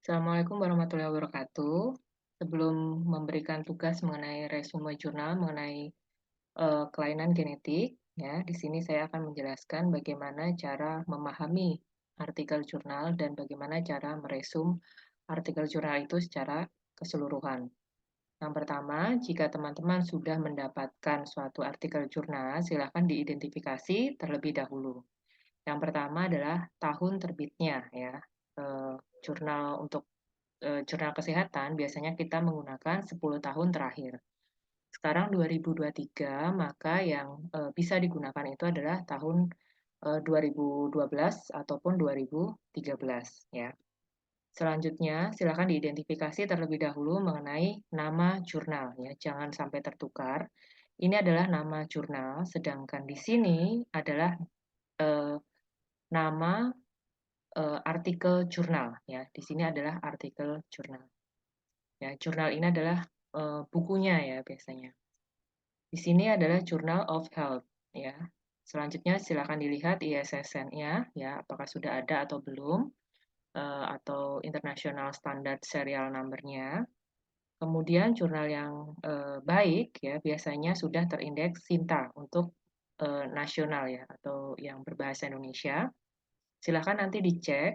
Assalamualaikum warahmatullahi wabarakatuh. Sebelum memberikan tugas mengenai resume jurnal mengenai kelainan genetik, ya, di sini saya akan menjelaskan bagaimana cara memahami artikel jurnal dan bagaimana cara meresum artikel jurnal itu secara keseluruhan. Yang pertama, jika teman-teman sudah mendapatkan suatu artikel jurnal, silakan diidentifikasi terlebih dahulu. Yang pertama adalah tahun terbitnya, ya. Eh, Jurnal untuk jurnal kesehatan biasanya kita menggunakan 10 tahun terakhir. Sekarang 2023, maka yang bisa digunakan itu adalah tahun 2012 ataupun 2013 ya. Selanjutnya, silakan diidentifikasi terlebih dahulu mengenai nama jurnal ya, jangan sampai tertukar. Ini adalah nama jurnal, sedangkan di sini adalah eh, nama artikel jurnal ya. Di sini adalah artikel jurnal. Ya, jurnal ini adalah bukunya ya biasanya. Di sini adalah Journal of Health ya. Selanjutnya silakan dilihat ISSN-nya ya, apakah sudah ada atau belum atau International Standard Serial Number-nya. Kemudian jurnal yang baik ya biasanya sudah terindeks SINTA untuk nasional ya atau yang berbahasa Indonesia. Silakan nanti dicek.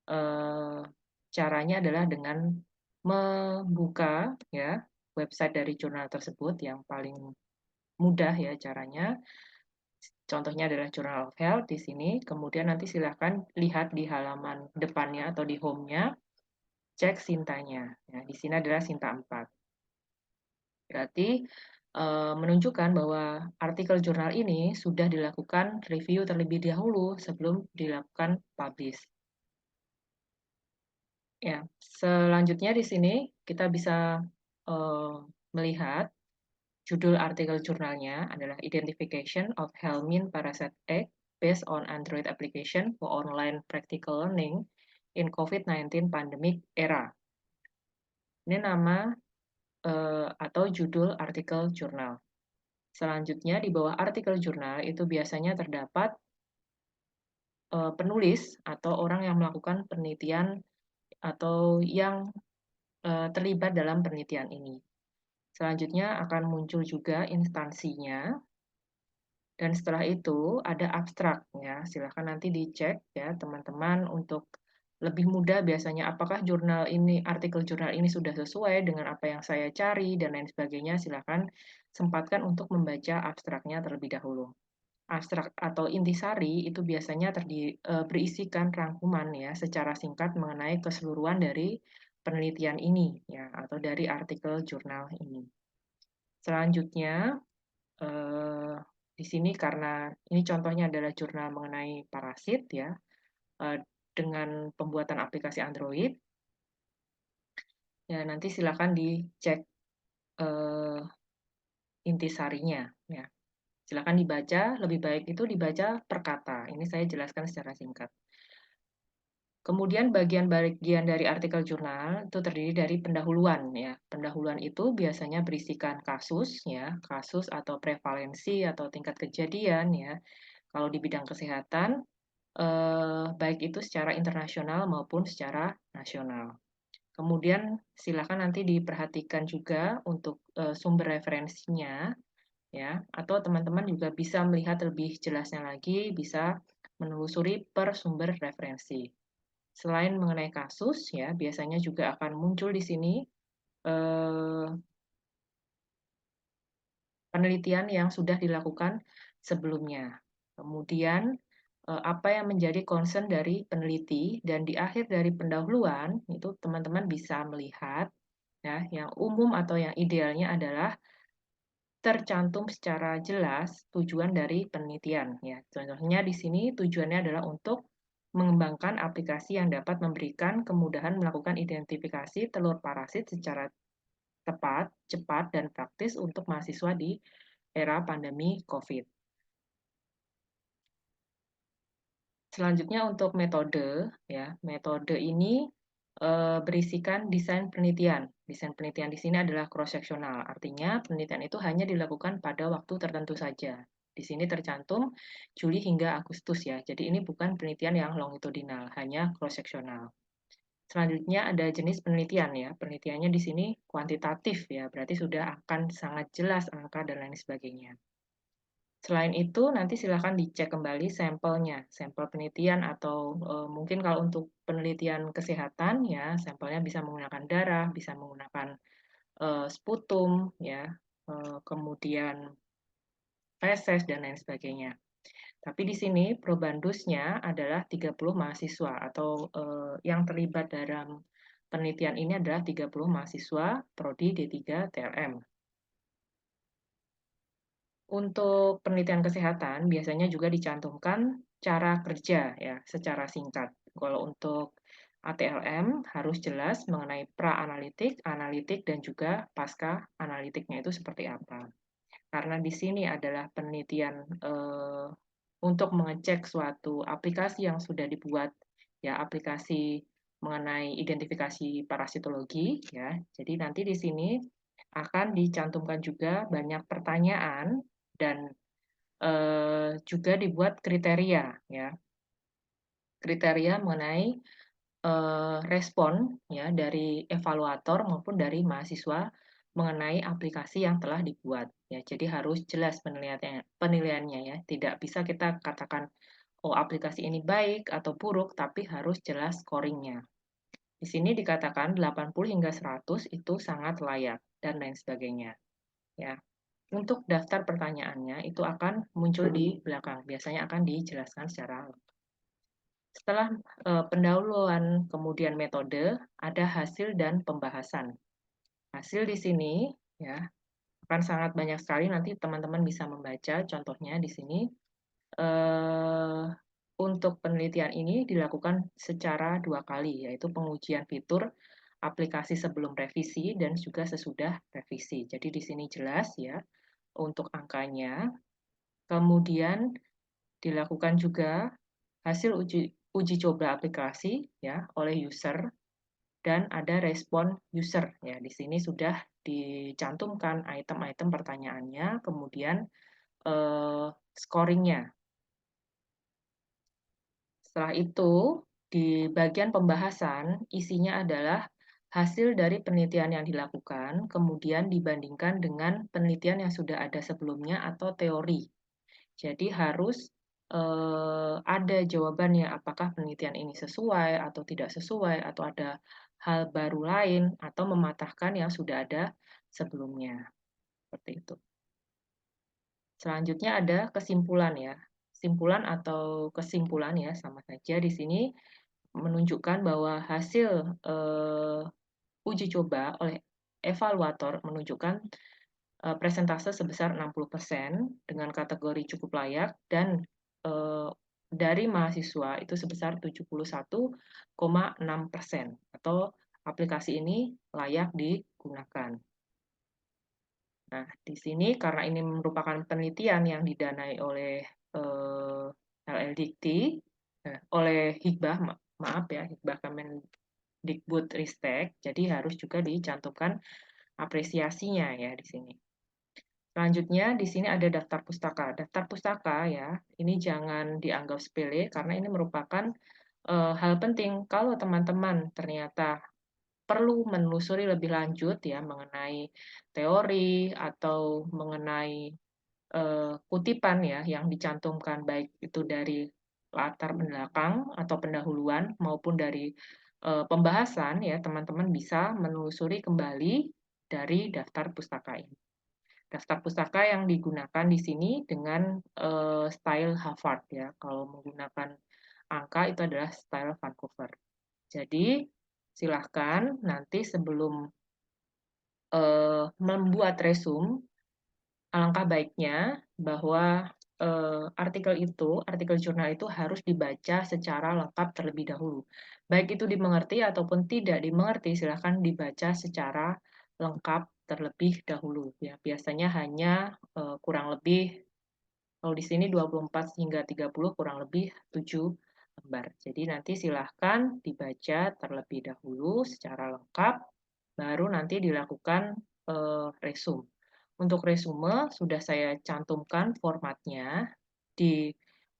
eh, Caranya adalah dengan membuka ya website dari jurnal tersebut yang paling mudah ya caranya. Contohnya adalah Journal of Health di sini. Kemudian nanti silahkan lihat di halaman depannya atau di home-nya, cek Sintanya. Ya, di sini adalah Sinta 4. Berarti menunjukkan bahwa artikel jurnal ini sudah dilakukan review terlebih dahulu sebelum dilakukan publish. Ya, selanjutnya di sini kita bisa eh, melihat judul artikel jurnalnya adalah Identification of Helminth Parasite Egg based on Android application for online practical learning in COVID-19 pandemic era. Ini nama atau judul artikel jurnal. Selanjutnya di bawah artikel jurnal itu biasanya terdapat penulis atau orang yang melakukan penelitian atau yang terlibat dalam penelitian ini. Selanjutnya akan muncul juga instansinya, dan setelah itu ada abstrak ya. Silahkan nanti dicek ya teman-teman untuk lebih mudah biasanya apakah jurnal ini, artikel jurnal ini sudah sesuai dengan apa yang saya cari dan lain sebagainya. Silahkan sempatkan untuk membaca abstraknya terlebih dahulu. Abstrak atau intisari itu biasanya berisikan rangkuman ya secara singkat mengenai keseluruhan dari penelitian ini ya atau dari artikel jurnal ini. Selanjutnya, eh, di sini karena ini contohnya adalah jurnal mengenai parasit ya, eh, dengan pembuatan aplikasi Android, ya nanti silakan dicek eh, intisarinya ya. Silakan dibaca, lebih baik itu dibaca per kata. Ini saya jelaskan secara singkat. Kemudian bagian-bagian dari artikel jurnal itu terdiri dari pendahuluan ya. Pendahuluan itu biasanya berisikan kasus ya, kasus atau prevalensi atau tingkat kejadian ya. Kalau di bidang kesehatan baik itu secara internasional maupun secara nasional. Kemudian silakan nanti diperhatikan juga untuk sumber referensinya ya, atau teman-teman juga bisa melihat lebih jelasnya lagi, bisa menelusuri per sumber referensi. Selain mengenai kasus, ya, biasanya juga akan muncul di sini eh, penelitian yang sudah dilakukan sebelumnya. Kemudian, apa yang menjadi concern dari peneliti, dan di akhir dari pendahuluan, itu teman-teman bisa melihat, ya, yang umum atau yang idealnya adalah tercantum secara jelas tujuan dari penelitian. Ya, contohnya di sini tujuannya adalah untuk mengembangkan aplikasi yang dapat memberikan kemudahan melakukan identifikasi telur parasit secara tepat, cepat, dan praktis untuk mahasiswa di era pandemi COVID. Selanjutnya untuk metode, ya, metode ini berisikan desain penelitian. Desain penelitian di sini adalah cross-sectional, artinya penelitian itu hanya dilakukan pada waktu tertentu saja. Di sini tercantum Juli hingga Agustus ya, jadi ini bukan penelitian yang longitudinal, hanya cross-sectional. Selanjutnya ada jenis penelitian ya. Penelitiannya di sini kuantitatif ya, berarti sudah akan sangat jelas angka dan lain sebagainya. Selain itu, nanti silakan dicek kembali sampelnya, sampel penelitian atau mungkin kalau untuk penelitian kesehatan ya, sampelnya bisa menggunakan darah, bisa menggunakan sputum ya, kemudian feses dan lain sebagainya. Tapi di sini probandusnya adalah 30 mahasiswa atau yang terlibat dalam penelitian ini adalah 30 mahasiswa prodi D3 TLM. Untuk penelitian kesehatan biasanya juga dicantumkan cara kerja ya secara singkat. Kalau untuk ATLM harus jelas mengenai pra-analitik, analitik, dan juga pasca analitiknya itu seperti apa. Karena di sini adalah penelitian untuk mengecek suatu aplikasi yang sudah dibuat, ya aplikasi mengenai identifikasi parasitologi, ya. Jadi nanti di sini akan dicantumkan juga banyak pertanyaan dan juga dibuat kriteria, ya kriteria mengenai respon ya dari evaluator maupun dari mahasiswa mengenai aplikasi yang telah dibuat ya. Jadi harus jelas penilaiannya ya. Tidak bisa kita katakan oh aplikasi ini baik atau buruk tapi harus jelas scoringnya. Di sini dikatakan 80 hingga 100 itu sangat layak dan lain sebagainya ya. Untuk daftar pertanyaannya itu akan muncul di belakang. Biasanya akan dijelaskan secara setelah pendahuluan, kemudian metode, ada hasil dan pembahasan. Hasil di sini ya akan sangat banyak sekali nanti teman-teman bisa membaca contohnya di sini. Eh, untuk penelitian ini dilakukan secara 2 kali, yaitu pengujian fitur aplikasi sebelum revisi dan juga sesudah revisi. Jadi di sini jelas ya untuk angkanya. Kemudian dilakukan juga hasil uji coba aplikasi ya oleh user dan ada respon user ya. Di sini sudah dicantumkan item-item pertanyaannya, kemudian scoringnya. Setelah itu, di bagian pembahasan isinya adalah hasil dari penelitian yang dilakukan, kemudian dibandingkan dengan penelitian yang sudah ada sebelumnya atau teori. Jadi harus ada jawabannya apakah penelitian ini sesuai atau tidak sesuai atau ada hal baru lain atau mematahkan yang sudah ada sebelumnya. Seperti itu. Selanjutnya ada kesimpulan ya. Simpulan atau kesimpulan ya sama saja di sini menunjukkan bahwa hasil uji coba oleh evaluator menunjukkan presentase sebesar 60% dengan kategori cukup layak dan dari mahasiswa itu sebesar 71,6% atau aplikasi ini layak digunakan. Nah, di sini karena ini merupakan penelitian yang didanai oleh LLDikti, oleh Hikbah, maaf ya, Hikbah Kemendikbud Ristek, jadi harus juga dicantumkan apresiasinya ya di sini. Selanjutnya di sini ada daftar pustaka. Daftar pustaka ya, ini jangan dianggap sepele karena ini merupakan hal penting kalau teman-teman ternyata perlu menelusuri lebih lanjut ya mengenai teori atau mengenai kutipan ya yang dicantumkan baik itu dari latar belakang atau pendahuluan maupun dari pembahasan ya teman-teman bisa menelusuri kembali dari daftar pustaka ini. Daftar pustaka yang digunakan di sini dengan style Harvard ya. Kalau menggunakan angka itu adalah style Vancouver. Jadi silahkan nanti sebelum membuat resume, alangkah baiknya bahwa artikel jurnal itu harus dibaca secara lengkap terlebih dahulu. Baik itu dimengerti ataupun tidak dimengerti, silahkan dibaca secara lengkap terlebih dahulu. Ya, biasanya hanya kurang lebih kalau di sini 24 hingga 30 kurang lebih 7 lembar. Jadi nanti silahkan dibaca terlebih dahulu secara lengkap, baru nanti dilakukan resume. Untuk resume sudah saya cantumkan formatnya di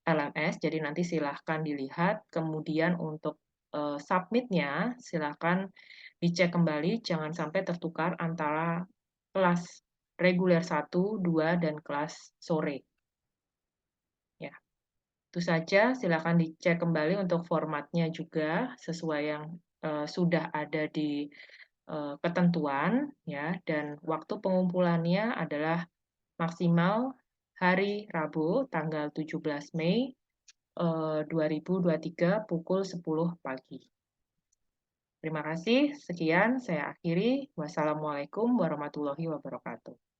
LMS, jadi nanti silahkan dilihat. Kemudian untuk submit-nya silakan dicek kembali, jangan sampai tertukar antara kelas reguler 1, 2, dan kelas sore, ya. Itu saja, silakan dicek kembali untuk formatnya juga sesuai yang, sudah ada di, ketentuan, ya, dan waktu pengumpulannya adalah maksimal hari Rabu tanggal 17 Mei 2023 pukul 10 pagi. Terima kasih, sekian saya akhiri. Wassalamualaikum warahmatullahi wabarakatuh.